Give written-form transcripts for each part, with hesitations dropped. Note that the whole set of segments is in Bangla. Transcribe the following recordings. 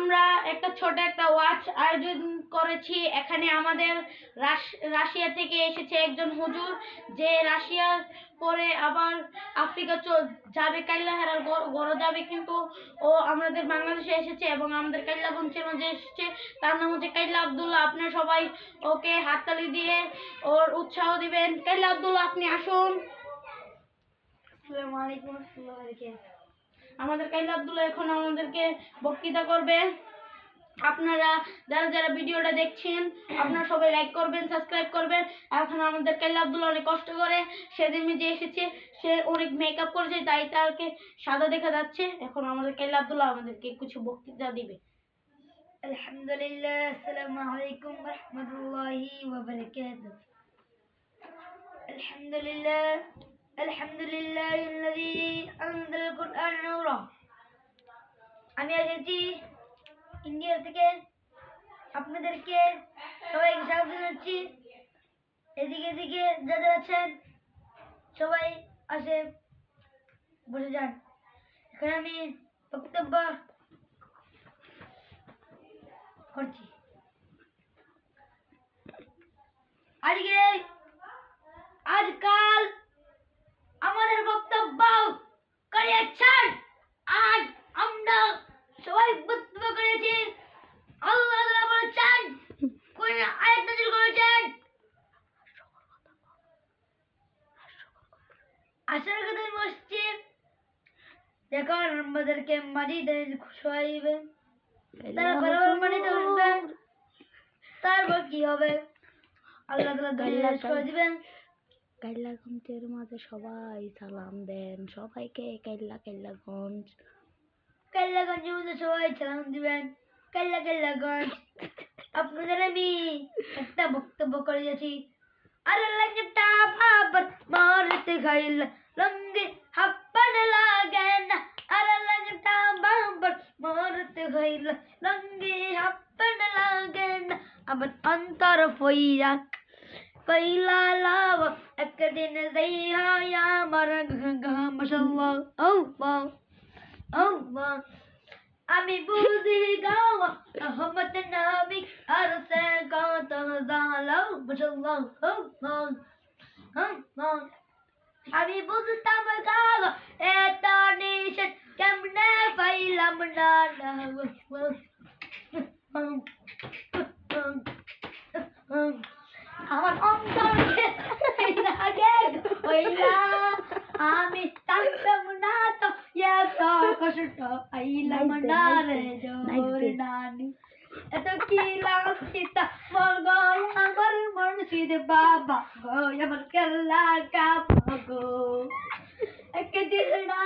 আমরা একটা ছোট একটা ওয়াচ আয়োজন করেছি। এখানে আমাদের রাশিয়া থেকে এসেছে একজন হুজুর, যে রাশিয়ার পরে আবার আফ্রিকা যাবে, কাইল্লাহারার গড় যাবে, কিন্তু ও আমাদের বাংলাদেশে এসেছে এবং আমাদের কাইল্লাগঞ্জের মাঝে এসেছে। তার নাম হচ্ছে কাইল্লা আব্দুল্লাহ। আপনারা সবাই ওকে হাততালি দিয়ে ওর উৎসাহ দিবেন। কাইল্লা আব্দুল্লাহ, আপনি আসুন। আসসালামু আলাইকুম। আমাদের কাইল্লা আব্দুল্লাহ এখন আমাদেরকে বক্তৃতা করবে। আপনারা যারা যারা ভিডিওটা দেখছেন, আপনারা সবাই লাইক করবেন, সাবস্ক্রাইব করবেন। এখন আমাদের কাইল্লা আব্দুল্লাহ অনেক কষ্ট করে সেদিন যে এসেছে, সে অনেক মেকআপ করেছে, তাই তাকে সাদা দেখা যাচ্ছে। এখন আমাদের কাইল্লা আব্দুল্লাহ আমাদেরকে কিছু বক্তৃতা দিবে। আলহামদুলিল্লাহ, আসসালামু আলাইকুম ওয়া রাহমাতুল্লাহি ওয়া বারাকাতুহু। আলহামদুলিল্লাহ আলহামদুলিল্লাহিল্লাযী আনজালাল কুরআন নূরা। আমি এসেছি ইন্ডিয়া থেকে, আপনাদেরকে সবাইকে স্বাগত জানাচ্ছি। এদিকে যারা আছেন সবাই আসে বসে যান। এখানে আমি বক্তব্য করছি। আজকাল আমাদের বক্তব্য করেছেন। আজ আমরা সবাই বক্তব্য করেছি। আল্লাহ বলেছেন, কোন আয়াত নাযিল করেছেন, আসরের কথা মসজিদ। দেখুন, আমাদেরকে মাটিতে শোয়াইবে, তারপর মাটিতে উঠবে, তারপর কি হবে? আল্লাহ তাআলা শোয়া দিবেন। কাইল্লাগঞ্জের মাঝে সবাই সালাম দেন, সবাইকে কাইল্লাগঞ্জ। কাইল্লাগঞ্জের মধ্যে সবাই সালাম দিবেন। কাইল্লাগঞ্জ। আপনাদের আমি একটা বক্তব্য করে যাচ্ছি। আরে লাগটা বাবার মারতে খাইল লঙ্গি হাপ্পান লাগে না। আরে লাগটা বাবার মারতে খাইল লঙ্গি হাপ্পান লাগে না। আবার অন্তর ফইয়া কইলা লাভ একদিন যাইয়া আমার মাশাআল্লাহ। আল্লাহ আল্লাহ। আমি বুঝি গাওয়া রহমত নবী আর সে কত জালাও মাশাআল্লাহ। আল্লাহ আল্লাহ। আমি বুঝতাম গাওয়া এত নিশান কেমনে পাইলাম না। আমার অন্তরকে আমি থাকতাম না তো এত কষ্ট পাইলাম না রে জোর নানি। এত কি লাগছিতা মন গো আমার মুর্শিদ বাবা গো, আমার কেল্লা কাবা গো। একদিন না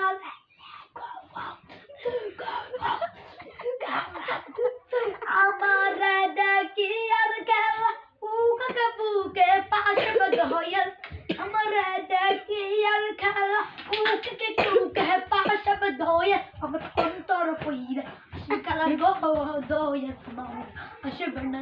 আমার দেখি আর কেল্লা বুকে বুকে পাশে বদ হইল। আমার দেখি আর খেলা বুকে বুকে পাশে বদ হইল। আমার অন্তর পইরা শিকালা গো দোয়া আসবে না।